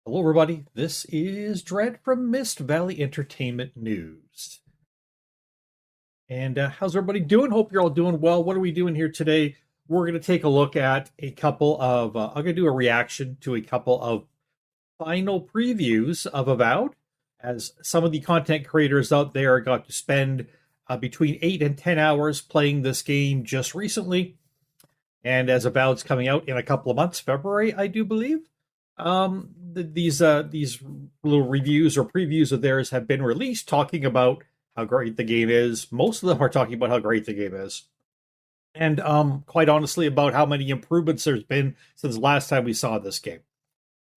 Hello, everybody. This is Dread from Mist Valley Entertainment News. And how's everybody doing? Hope you're all doing well. What are we doing here today? We're going to take a look at a couple of, I'm going to do a reaction to a couple of final previews of Avowed, as some of the content creators out there got to spend between 8 and 10 hours playing this game just recently. And as Avowed's coming out in a couple of months, February, I do believe. These little reviews or previews of theirs have been released, talking about how great the game is. Most of them are talking about how great the game is, and quite honestly, about how many improvements there's been since the last time we saw this game.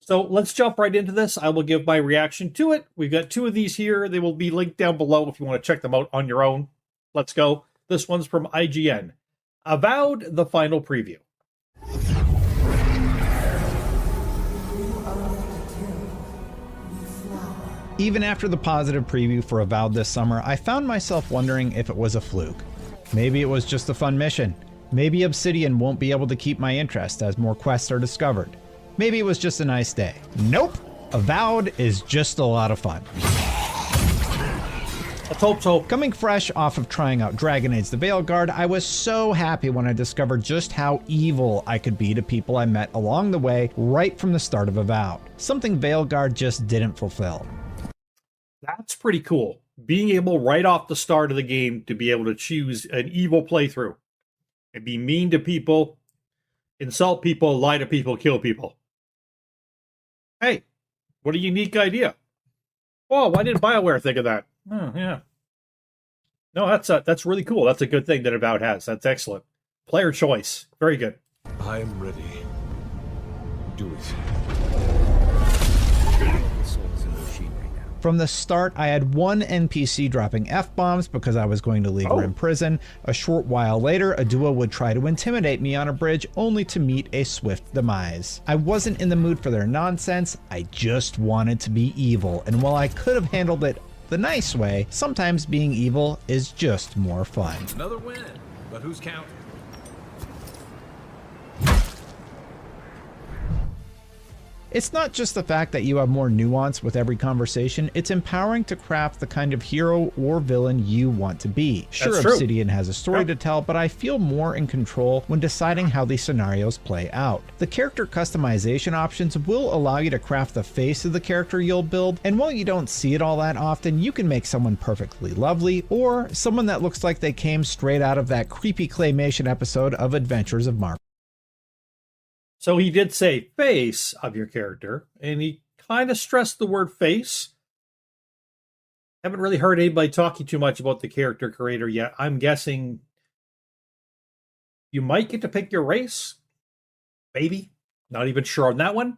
So let's jump right into this. I will give my reaction to it. We've got two of these here. They will be linked down below if you want to check them out on your own. Let's go. This one's from IGN. Avowed, the final preview. Even after the positive preview for Avowed this summer, I found myself wondering if it was a fluke. Maybe it was just a fun mission. Maybe Obsidian won't be able to keep my interest as more quests are discovered. Maybe it was just a nice day. Nope! Avowed is just a lot of fun. Let's hope so. Coming fresh off of trying out Dragon Age the Veilguard, I was so happy when I discovered just how evil I could be to people I met along the way right from the start of Avowed. Something Veilguard just didn't fulfill. That's pretty cool. Being able right off the start of the game to be able to choose an evil playthrough and be mean to people, insult people, lie to people, kill people. Hey, what a unique idea. Oh, why didn't BioWare think of that? Oh, yeah. No, that's really cool. That's a good thing that Avowed has. That's excellent. Player choice. Very good. I am ready. Do it. From the start, I had one NPC dropping F-bombs because I was going to leave her in prison. A short while later, a duo would try to intimidate me on a bridge only to meet a swift demise. I wasn't in the mood for their nonsense, I just wanted to be evil, and while I could have handled it the nice way, sometimes being evil is just more fun. Another win, but who's counting? It's not just the fact that you have more nuance with every conversation, it's empowering to craft the kind of hero or villain you want to be. Sure, Obsidian has a story to tell, but I feel more in control when deciding how these scenarios play out. The character customization options will allow you to craft the face of the character you'll build, and while you don't see it all that often, you can make someone perfectly lovely, or someone that looks like they came straight out of that creepy claymation episode of Adventures of Marvel. So he did say face of your character, and he kind of stressed the word face. Haven't really heard anybody talking too much about the character creator yet. I'm guessing you might get to pick your race. Maybe. Not even sure on that one.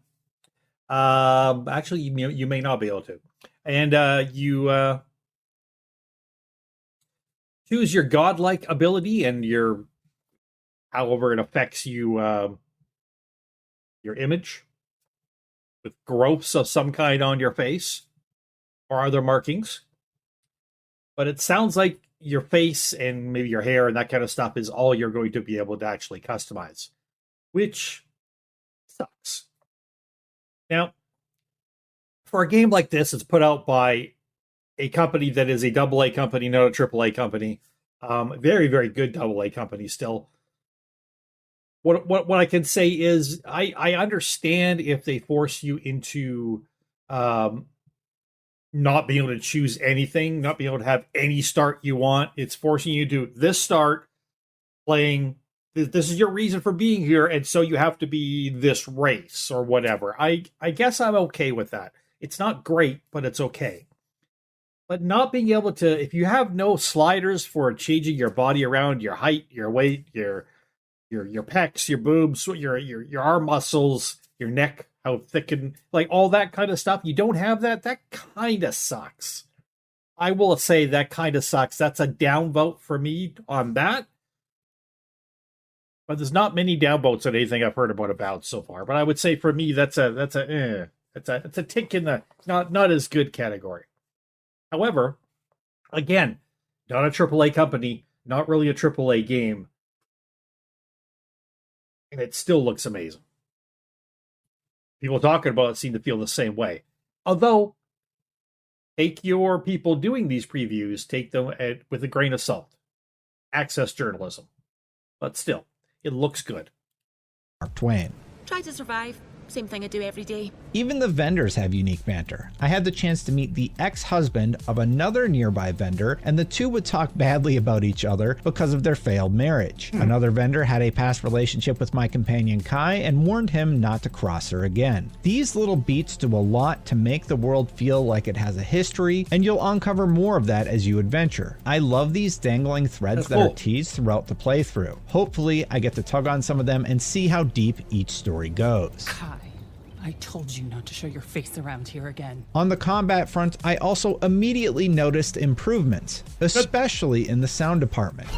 Actually, you may not be able to. And you choose your godlike ability and however it affects you, your image with growths of some kind on your face or other markings. But it sounds like your face and maybe your hair and that kind of stuff is all you're going to be able to actually customize, which sucks. Now, for a game like this, it's put out by a company that is a AA company, not a AAA company. Very, very good AA company still. What I can say is I understand if they force you into not being able to choose anything, not being able to have any start you want. It's forcing you to this start playing. This is your reason for being here, and so you have to be this race or whatever. I guess I'm okay with that. It's not great, but it's okay. But not being able to, if you have no sliders for changing your body around, your height, your weight, your pecs, your boobs, your arm muscles, your neck, how thick and like all that kind of stuff. You don't have that. That kind of sucks. I will say that kind of sucks. That's a downvote for me on that. But there's not many downvotes on anything I've heard about so far. But I would say for me, that's a tick in the not as good category. However, again, not a AAA company, not really a AAA game. And it still looks amazing. People talking about it seem to feel the same way. Although, take your people doing these previews, take them with a grain of salt. Access journalism. But still, it looks good. Mark Twain. Try to survive. Same thing I do every day. Even the vendors have unique banter. I had the chance to meet the ex-husband of another nearby vendor, and the two would talk badly about each other because of their failed marriage. Another vendor had a past relationship with my companion Kai and warned him not to cross her again. These little beats do a lot to make the world feel like it has a history, and you'll uncover more of that as you adventure. I love these dangling threads that are teased throughout the playthrough. Hopefully, I get to tug on some of them and see how deep each story goes. Kai, I told you not to show your face around here again. On the combat front, I also immediately noticed improvements, especially in the sound department.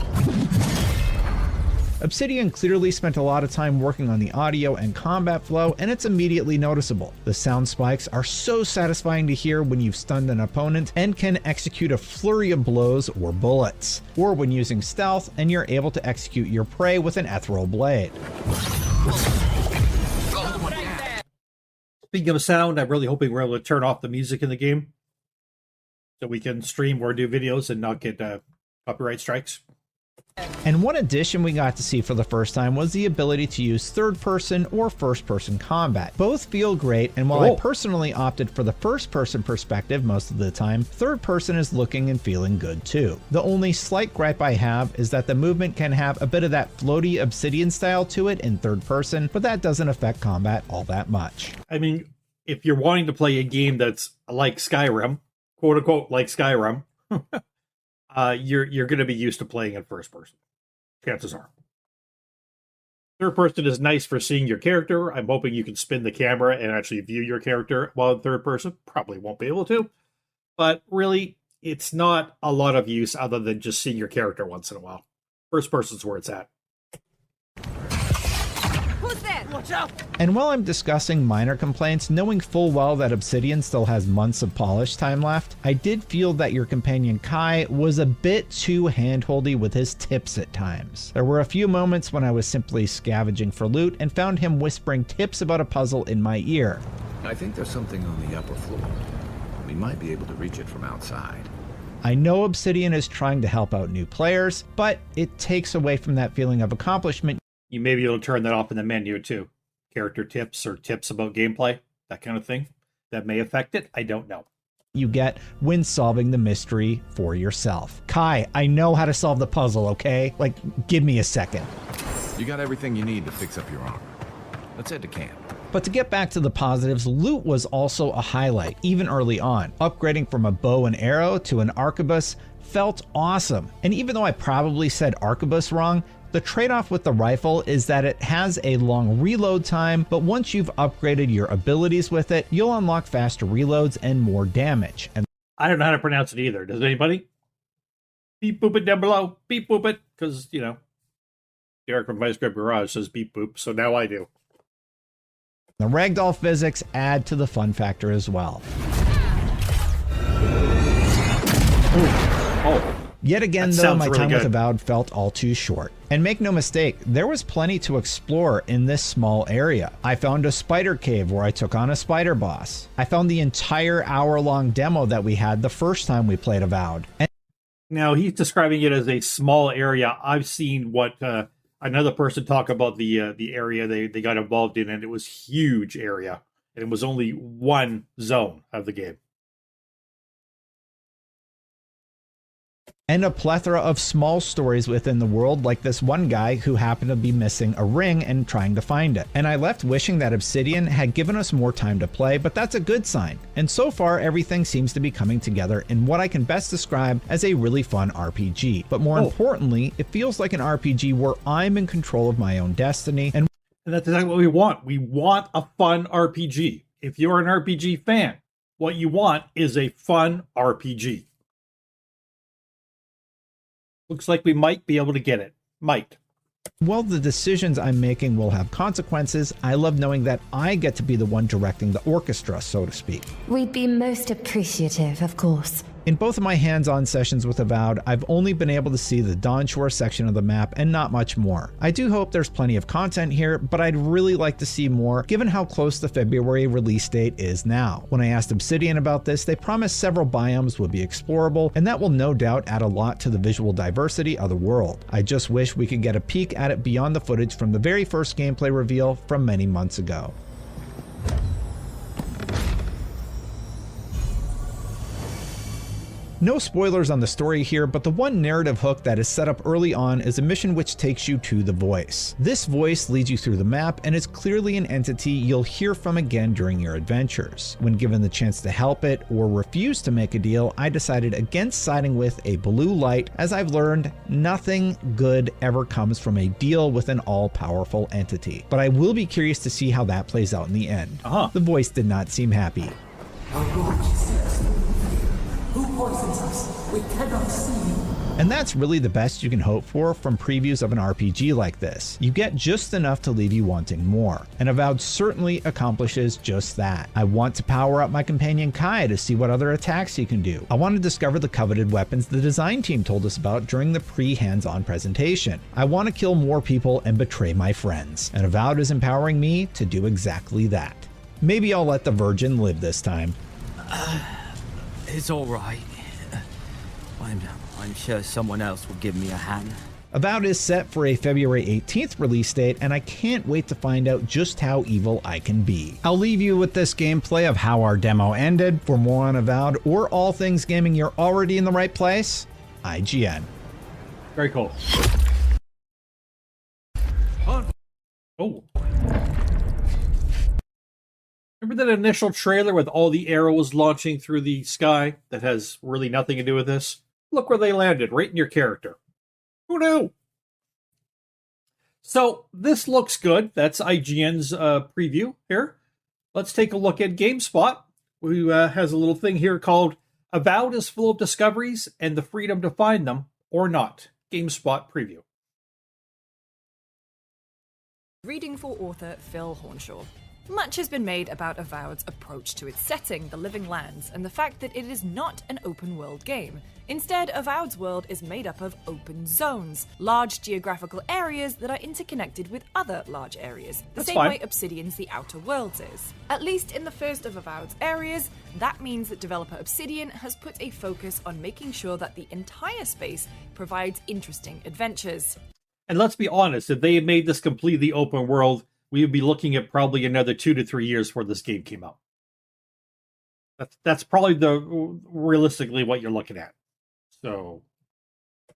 Obsidian clearly spent a lot of time working on the audio and combat flow, and it's immediately noticeable. The sound spikes are so satisfying to hear when you've stunned an opponent and can execute a flurry of blows or bullets, or when using stealth and you're able to execute your prey with an ethereal blade. Speaking of sound, I'm really hoping we're able to turn off the music in the game so we can stream or do videos and not get copyright strikes. And one addition we got to see for the first time was the ability to use third-person or first-person combat. Both feel great, and while I personally opted for the first-person perspective most of the time, third-person is looking and feeling good too. The only slight gripe I have is that the movement can have a bit of that floaty Obsidian style to it in third-person, but that doesn't affect combat all that much. I mean, if you're wanting to play a game that's like Skyrim, quote-unquote like Skyrim, you're going to be used to playing in first person. Chances are. Third person is nice for seeing your character. I'm hoping you can spin the camera and actually view your character while in third person. Probably won't be able to. But really, it's not a lot of use other than just seeing your character once in a while. First person's where it's at. Watch out! And while I'm discussing minor complaints, knowing full well that Obsidian still has months of polish time left, I did feel that your companion Kai was a bit too handholdy with his tips at times. There were a few moments when I was simply scavenging for loot and found him whispering tips about a puzzle in my ear. I think there's something on the upper floor. We might be able to reach it from outside. I know Obsidian is trying to help out new players, but it takes away from that feeling of accomplishment. You may be able to turn that off in the menu too. Character tips or tips about gameplay, that kind of thing. That may affect it. I don't know. You get when solving the mystery for yourself. Kai, I know how to solve the puzzle, okay? Like, give me a second. You got everything you need to fix up your armor. Let's head to camp. But to get back to the positives, loot was also a highlight, even early on. Upgrading from a bow and arrow to an arquebus felt awesome. And even though I probably said arquebus wrong, the trade-off with the rifle is that it has a long reload time, but once you've upgraded your abilities with it, you'll unlock faster reloads and more damage. And I don't know how to pronounce it either. Does anybody? Beep boop it down below. Beep boop it. Because, you know, Derek from Vice Grip Garage says beep boop, so now I do. the ragdoll physics add to the fun factor as well. Oh. Yet again, though, my time with Avowed felt all too short. And make no mistake, there was plenty to explore in this small area. I found a spider cave where I took on a spider boss. I found the entire hour-long demo that we had the first time we played Avowed. And now, he's describing it as a small area. I've seen what another person talk about the area they got involved in, and it was a huge area. And it was only one zone of the game. And a plethora of small stories within the world, like this one guy who happened to be missing a ring and trying to find it. And I left wishing that Obsidian had given us more time to play, but that's a good sign. And so far, everything seems to be coming together in what I can best describe as a really fun RPG. But more importantly, it feels like an RPG where I'm in control of my own destiny. And that's exactly what we want. We want a fun RPG. If you're an RPG fan, what you want is a fun RPG. Looks like we might be able to get it. Might. While the decisions I'm making will have consequences, I love knowing that I get to be the one directing the orchestra, so to speak. We'd be most appreciative, of course. In both of my hands-on sessions with Avowed, I've only been able to see the Dawnshore section of the map and not much more. I do hope there's plenty of content here, but I'd really like to see more given how close the February release date is now. When I asked Obsidian about this, they promised several biomes would be explorable, and that will no doubt add a lot to the visual diversity of the world. I just wish we could get a peek at it beyond the footage from the very first gameplay reveal from many months ago. No spoilers on the story here, but the one narrative hook that is set up early on is a mission which takes you to the Voice. This Voice leads you through the map and is clearly an entity you'll hear from again during your adventures. When given the chance to help it or refuse to make a deal, I decided against siding with a blue light, as I've learned nothing good ever comes from a deal with an all-powerful entity. But I will be curious to see how that plays out in the end. The Voice did not seem happy. Who poisons us? We cannot see. And that's really the best you can hope for from previews of an RPG like this. You get just enough to leave you wanting more, and Avowed certainly accomplishes just that. I want to power up my companion Kai to see what other attacks he can do. I want to discover the coveted weapons the design team told us about during the pre-hands-on presentation. I want to kill more people and betray my friends, and Avowed is empowering me to do exactly that. Maybe I'll let the Virgin live this time. It's all right. I'm sure someone else will give me a hand. Avowed is set for a February 18th release date, and I can't wait to find out just how evil I can be. I'll leave you with this gameplay of how our demo ended. For more on Avowed or all things gaming, you're already in the right place. IGN. Very cool. Oh. Remember that initial trailer with all the arrows launching through the sky that has really nothing to do with this? Look where they landed, right in your character. Who knew? So, this looks good. That's IGN's preview here. Let's take a look at GameSpot, who has a little thing here called Avowed is full of discoveries and the freedom to find them, or not. GameSpot preview. Reading for author Phil Hornshaw. Much has been made about Avowed's approach to its setting, the Living Lands, and the fact that it is not an open-world game. Instead, Avowed's world is made up of open zones, large geographical areas that are interconnected with other large areas, the same way Obsidian's The Outer Worlds is. At least in the first of Avowed's areas, that means that developer Obsidian has put a focus on making sure that the entire space provides interesting adventures. And let's be honest, if they had made this completely open world, we would be looking at probably another 2 to 3 years before this game came out. That's probably realistically what you're looking at. So,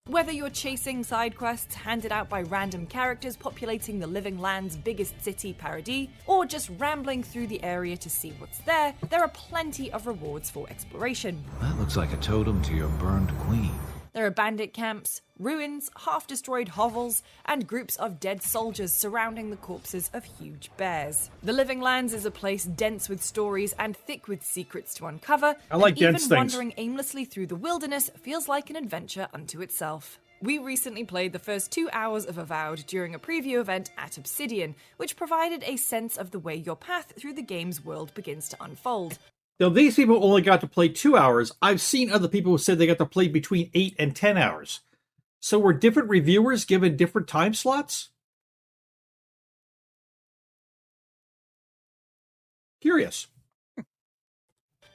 whether you're chasing side quests handed out by random characters populating the Living Land's biggest city, Paradis, or just rambling through the area to see what's there, there are plenty of rewards for exploration. That looks like a totem to your burned queen. There are bandit camps, ruins, half-destroyed hovels, and groups of dead soldiers surrounding the corpses of huge bears. The Living Lands is a place dense with stories and thick with secrets to uncover. I like and dense even things. Wandering aimlessly through the wilderness feels like an adventure unto itself. We recently played the first 2 hours of Avowed during a preview event at Obsidian, which provided a sense of the way your path through the game's world begins to unfold. Now, these people only got to play 2 hours. I've seen other people who said they got to play between 8 and 10 hours. So were different reviewers given different time slots? Curious.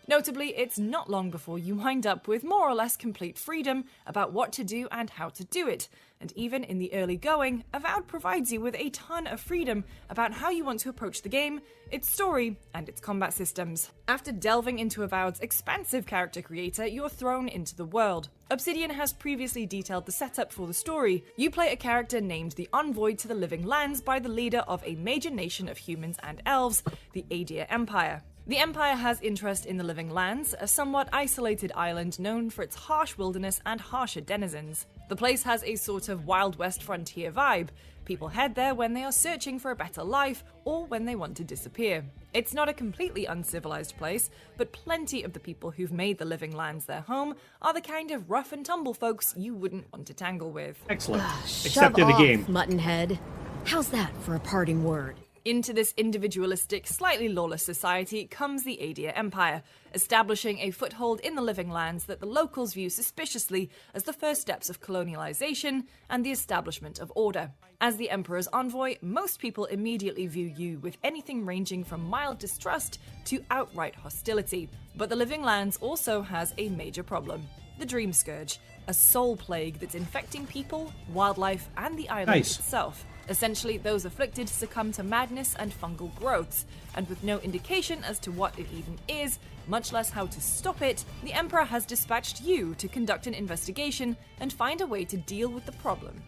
Notably, it's not long before you wind up with more or less complete freedom about what to do and how to do it. And even in the early going, Avowed provides you with a ton of freedom about how you want to approach the game, its story, and its combat systems. After delving into Avowed's expansive character creator, you're thrown into the world. Obsidian has previously detailed the setup for the story. You play a character named the Envoy to the Living Lands by the leader of a major nation of humans and elves, the Adir Empire. The Empire has interest in the Living Lands, a somewhat isolated island known for its harsh wilderness and harsher denizens. The place has a sort of Wild West frontier vibe. People head there when they are searching for a better life or when they want to disappear. It's not a completely uncivilized place, but plenty of the people who've made the Living Lands their home are the kind of rough and tumble folks you wouldn't want to tangle with. Excellent. Shove Except in the off, game. Muttonhead. How's that for a parting word? Into this individualistic, slightly lawless society comes the Adia Empire, establishing a foothold in the living lands that the locals view suspiciously as the first steps of colonialization and the establishment of order. As the Emperor's envoy, most people immediately view you with anything ranging from mild distrust to outright hostility. But the living lands also has a major problem: the Dream Scourge, a soul plague that's infecting people, wildlife, and the island itself. Essentially, those afflicted succumb to madness and fungal growths, and with no indication as to what it even is, much less how to stop it, the Emperor has dispatched you to conduct an investigation and find a way to deal with the problem.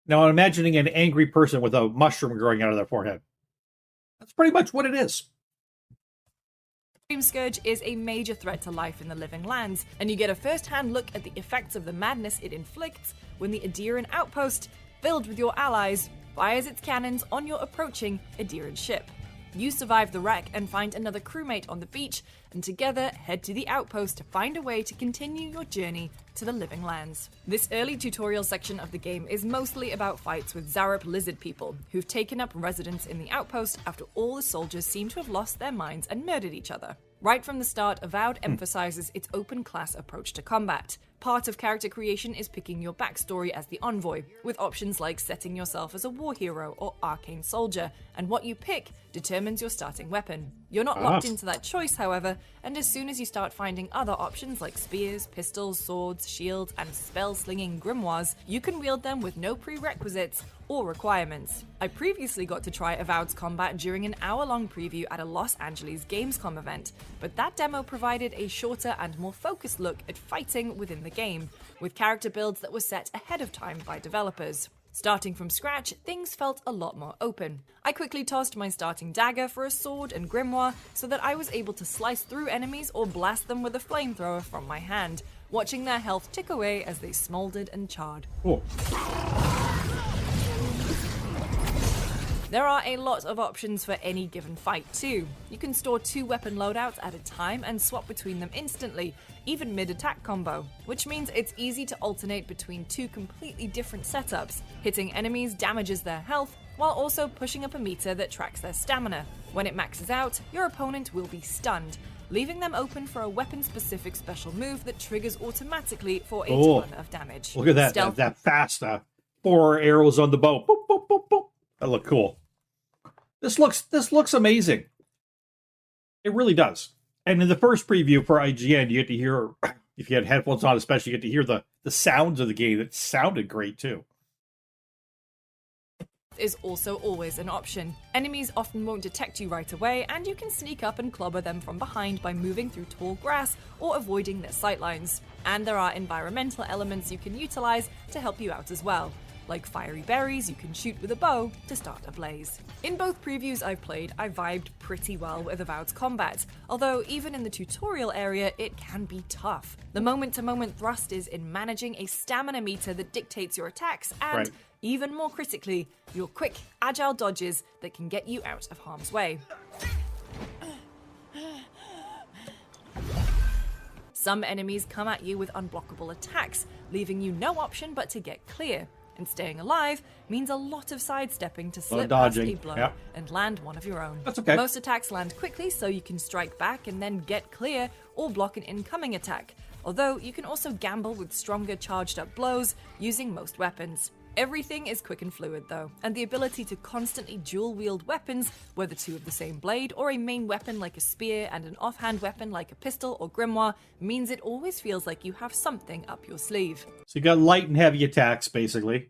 Now, I'm imagining an angry person with a mushroom growing out of their forehead. That's pretty much what it is. Dream Scourge is a major threat to life in the living lands, and you get a first-hand look at the effects of the madness it inflicts when the Adiran outpost, filled with your allies, fires its cannons on your approaching Adiran ship. You survive the wreck and find another crewmate on the beach, and together head to the outpost to find a way to continue your journey to the living lands. This early tutorial section of the game is mostly about fights with Zarup lizard people, who've taken up residence in the outpost after all the soldiers seem to have lost their minds and murdered each other. Right from the start, Avowed emphasizes its open class approach to combat. Part of character creation is picking your backstory as the envoy, with options like setting yourself as a war hero or arcane soldier, and what you pick determines your starting weapon. You're not locked into that choice, however, and as soon as you start finding other options like spears, pistols, swords, shields, and spell-slinging grimoires, you can wield them with no prerequisites or requirements. I previously got to try Avowed's combat during an hour-long preview at a Los Angeles Gamescom event, but that demo provided a shorter and more focused look at fighting within the game, with character builds that were set ahead of time by developers. Starting from scratch, things felt a lot more open. I quickly tossed my starting dagger for a sword and grimoire so that I was able to slice through enemies or blast them with a flamethrower from my hand, watching their health tick away as they smoldered and charred. Cool. There are a lot of options for any given fight too. You can store 2 weapon loadouts at a time and swap between them instantly, even mid-attack combo, which means it's easy to alternate between 2 completely different setups. Hitting enemies damages their health, while also pushing up a meter that tracks their stamina. When it maxes out, your opponent will be stunned, leaving them open for a weapon-specific special move that triggers automatically for a ton of damage. Look at that, that fast 4 arrows on the bow. Boop, boop, boop, boop. That look cool. This looks amazing. It really does. And in the first preview for IGN, you get to hear, if you had headphones on especially, you get to hear the sounds of the game. It sounded great too. Is also always an option. Enemies often won't detect you right away, and you can sneak up and clobber them from behind by moving through tall grass or avoiding their sightlines. And there are environmental elements you can utilize to help you out as well, like fiery berries you can shoot with a bow to start a blaze. In both previews I've played, I vibed pretty well with Avowed's combat, although even in the tutorial area it can be tough. The moment-to-moment thrust is in managing a stamina meter that dictates your attacks and, even more critically, your quick, agile dodges that can get you out of harm's way. Some enemies come at you with unblockable attacks, leaving you no option but to get clear. And staying alive means a lot of sidestepping to slip past a blow and land one of your own. That's okay. Most attacks land quickly, so you can strike back and then get clear or block an incoming attack, although you can also gamble with stronger charged up blows using most weapons. Everything is quick and fluid though, and the ability to constantly dual-wield weapons, whether 2 of the same blade or a main weapon like a spear and an offhand weapon like a pistol or grimoire, means it always feels like you have something up your sleeve. So you got light and heavy attacks, basically,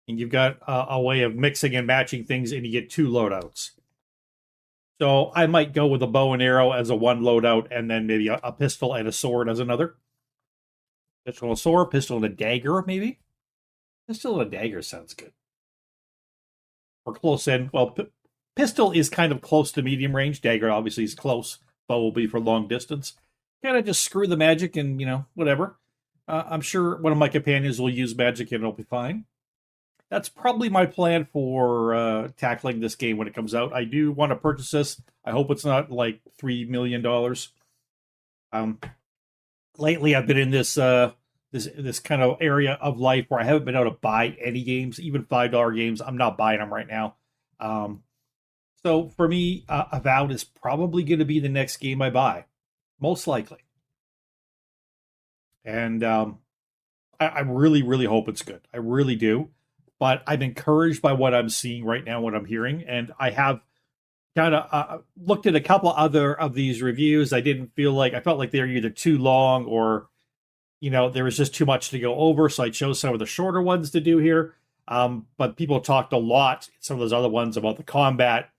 and you've got a way of mixing and matching things, and you get 2 loadouts. So I might go with a bow and arrow as a 1 loadout, and then maybe a pistol and a sword as another. Pistol and a sword, pistol and a dagger, maybe? Pistol and a dagger sounds good. Or close in. Well, pistol is kind of close to medium range. Dagger obviously is close. Bow will be for long distance. Kind of just screw the magic and, whatever. I'm sure one of my companions will use magic and it'll be fine. That's probably my plan for tackling this game when it comes out. I do want to purchase this. I hope it's not like $3 million. Lately, I've been in this kind of area of life where I haven't been able to buy any games, even $5 games. I'm not buying them right now. So for me, Avowed is probably going to be the next game I buy, most likely. And I really, really hope it's good. I really do. But I'm encouraged by what I'm seeing right now, what I'm hearing. And I have kind of looked at a couple other of these reviews. I felt like they were either too long or, there was just too much to go over. So I chose some of the shorter ones to do here. But people talked a lot, some of those other ones, about the combat.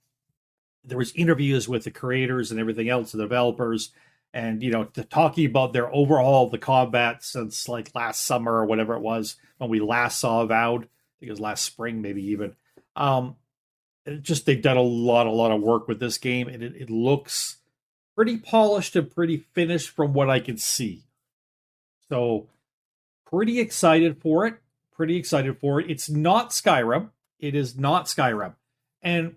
There was interviews with the creators and everything else, the developers, and, talking about their overhaul of the combat since like last summer or whatever it was when we last saw Avowed. I think it was last spring, maybe even. They've done a lot of work with this game, and it looks pretty polished and pretty finished from what I can see. So, pretty excited for it. It's not Skyrim. It is not Skyrim. And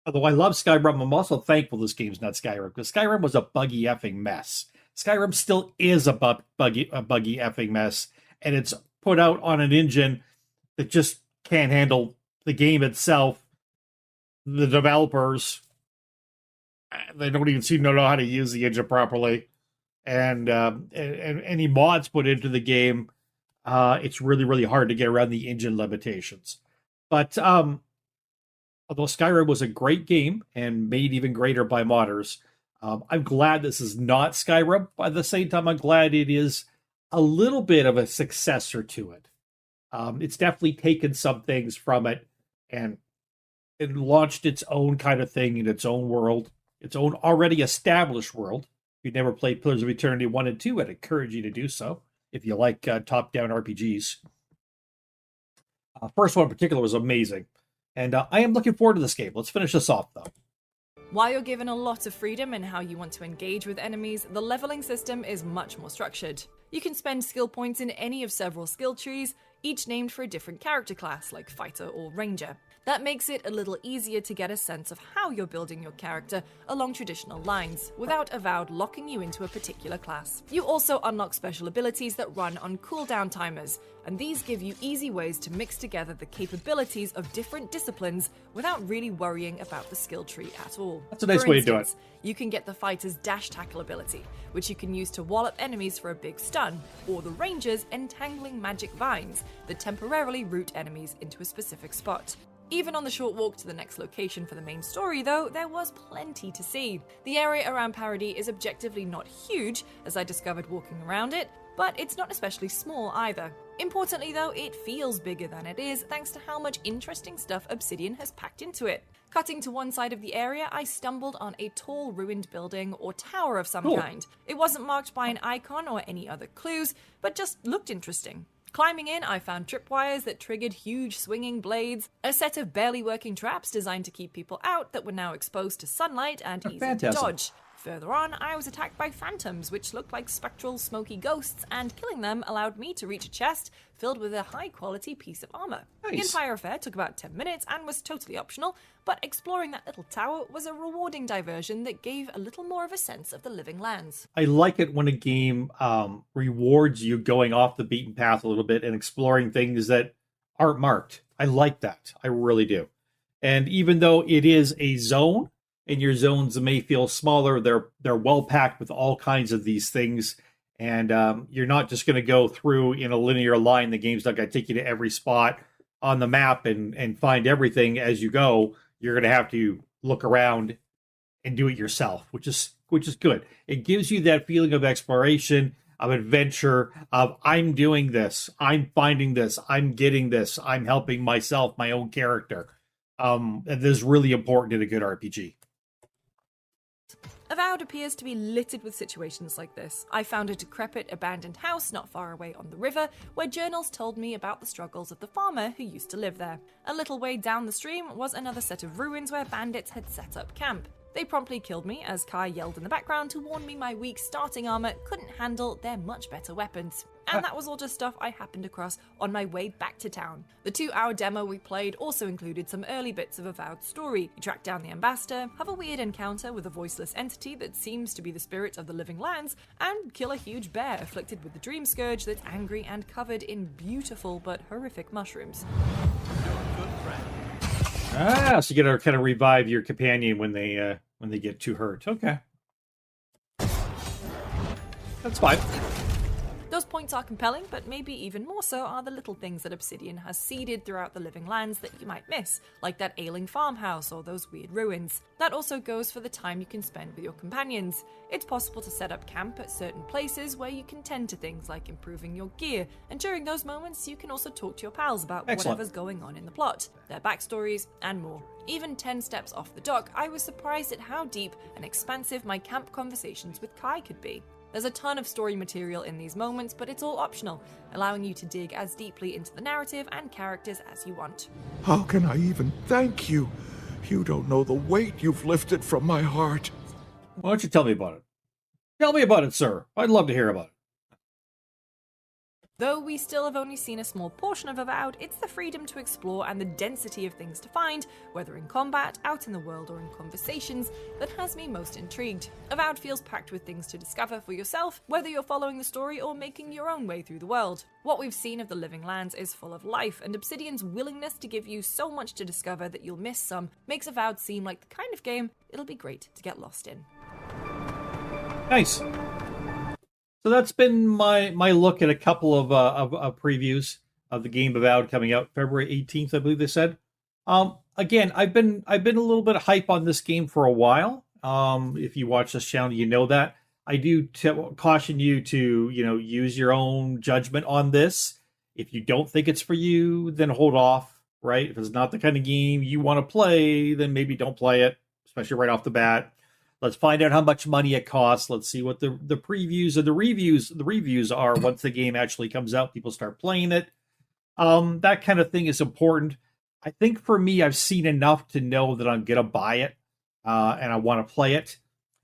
although I love Skyrim, I'm also thankful this game's not Skyrim, because Skyrim was a buggy effing mess. Skyrim still is a buggy effing mess, and it's put out on an engine that just can't handle the game itself. The developers, they don't even seem to know how to use the engine properly. And any mods put into the game, it's really, really hard to get around the engine limitations. But although Skyrim was a great game and made even greater by modders, I'm glad this is not Skyrim. But at the same time, I'm glad it is a little bit of a successor to it. It's definitely taken some things from it and launched its own kind of thing in its own world, its own already established world. If you never played Pillars of Eternity 1 and 2, I'd encourage you to do so if you like top-down RPGs. First one in particular was amazing, and I am looking forward to this game. Let's finish this off, though. While you're given a lot of freedom in how you want to engage with enemies, the leveling system is much more structured. You can spend skill points in any of several skill trees, each named for a different character class, like Fighter or Ranger. That makes it a little easier to get a sense of how you're building your character along traditional lines, without Avowed locking you into a particular class. You also unlock special abilities that run on cooldown timers, and these give you easy ways to mix together the capabilities of different disciplines without really worrying about the skill tree at all. That's a nice way to do it. You can get the Fighter's dash tackle ability, which you can use to wallop enemies for a big stun, or the Ranger's entangling magic vines that temporarily root enemies into a specific spot. Even on the short walk to the next location for the main story, though, there was plenty to see. The area around Paradis is objectively not huge, as I discovered walking around it, but it's not especially small either. Importantly, though, it feels bigger than it is, thanks to how much interesting stuff Obsidian has packed into it. Cutting to one side of the area, I stumbled on a tall ruined building or tower of some kind. It wasn't marked by an icon or any other clues, but just looked interesting. Climbing in, I found tripwires that triggered huge swinging blades, a set of barely working traps designed to keep people out that were now exposed to sunlight and easy to dodge. Further on, I was attacked by phantoms, which looked like spectral, smoky ghosts, and killing them allowed me to reach a chest filled with a high-quality piece of armor. Nice. The entire affair took about 10 minutes and was totally optional, but exploring that little tower was a rewarding diversion that gave a little more of a sense of the living lands. I like it when a game rewards you going off the beaten path a little bit and exploring things that aren't marked. I like that. I really do. And even though it is a zone, and your zones may feel smaller, they're well packed with all kinds of these things, and you're not just going to go through in a linear line. The game's not going to take you to every spot on the map and find everything as you go. You're going to have to look around and do it yourself, which is good. It gives you that feeling of exploration, of adventure, of I'm doing this, I'm finding this, I'm getting this, I'm helping myself, my own character. And this is really important in a good RPG. Avowed appears to be littered with situations like this. I found a decrepit, abandoned house not far away on the river, where journals told me about the struggles of the farmer who used to live there. A little way down the stream was another set of ruins where bandits had set up camp. They promptly killed me as Kai yelled in the background to warn me my weak starting armor couldn't handle their much better weapons. And that was all just stuff I happened across on my way back to town. The 2-hour demo we played also included some early bits of Avowed's story. You track down the ambassador, have a weird encounter with a voiceless entity that seems to be the spirit of the living lands, and kill a huge bear afflicted with the dream scourge that's angry and covered in beautiful but horrific mushrooms. You're a good friend. So you gotta kind of revive your companion when they get too hurt. Okay. That's fine. Those points are compelling, but maybe even more so are the little things that Obsidian has seeded throughout the Living Lands that you might miss, like that ailing farmhouse or those weird ruins. That also goes for the time you can spend with your companions. It's possible to set up camp at certain places where you can tend to things like improving your gear, and during those moments you can also talk to your pals about whatever's going on in the plot, their backstories, and more. Even 10 steps off the dock, I was surprised at how deep and expansive my camp conversations with Kai could be. There's a ton of story material in these moments, but it's all optional, allowing you to dig as deeply into the narrative and characters as you want. How can I even thank you? You don't know the weight you've lifted from my heart. Why don't you tell me about it? Tell me about it, sir. I'd love to hear about it. Though we still have only seen a small portion of Avowed, it's the freedom to explore and the density of things to find, whether in combat, out in the world, or in conversations, that has me most intrigued. Avowed feels packed with things to discover for yourself, whether you're following the story or making your own way through the world. What we've seen of the Living Lands is full of life, and Obsidian's willingness to give you so much to discover that you'll miss some makes Avowed seem like the kind of game it'll be great to get lost in. Nice. So that's been my look at a couple of previews of the game Avowed coming out February 18th, I believe they said. Again, I've been a little bit of hype on this game for a while. If you watch this channel, you know that. I do caution you to, use your own judgment on this. If you don't think it's for you, then hold off, right? If it's not the kind of game you want to play, then maybe don't play it, especially right off the bat. Let's find out how much money it costs. Let's see what the previews or the reviews are once the game actually comes out. People start playing it. That kind of thing is important. I think for me, I've seen enough to know that I'm gonna buy it, and I want to play it,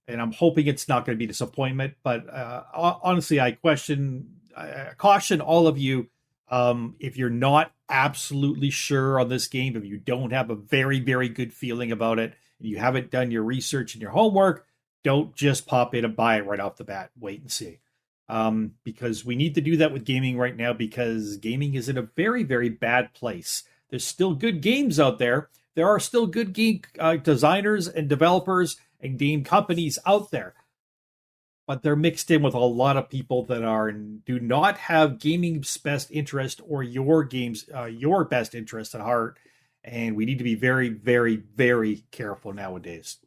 and I'm hoping it's not going to be disappointment. But honestly, I caution all of you, if you're not absolutely sure on this game, if you don't have a very, very good feeling about it, and you haven't done your research and your homework, don't just pop in and buy it right off the bat. Wait and see. Because we need to do that with gaming right now, because gaming is in a very, very bad place. There's still good games out there. There are still good game designers and developers and game companies out there. But they're mixed in with a lot of people that do not have gaming's best interest or your best interest at heart. And we need to be very, very, very careful nowadays.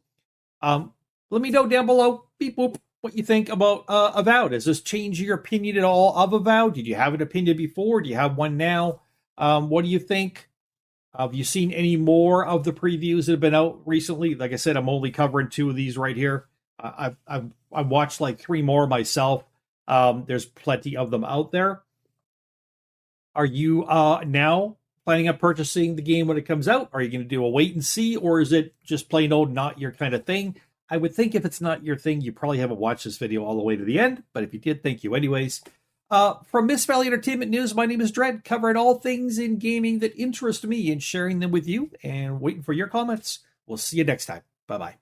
Let me know down below, beep boop, what you think about Avowed. Has this changed your opinion at all of Avowed? Did you have an opinion before? Do you have one now? What do you think? Have you seen any more of the previews that have been out recently? Like I said, I'm only covering 2 of these right here. I've watched like 3 more myself. There's plenty of them out there. Are you now planning on purchasing the game when it comes out? Are you going to do a wait and see, or is it just plain old not your kind of thing? I would think if it's not your thing, you probably haven't watched this video all the way to the end, but if you did, thank you anyways. From Miss Valley Entertainment News, my name is Dread, covering all things in gaming that interest me and sharing them with you and waiting for your comments. We'll see you next time. Bye-bye.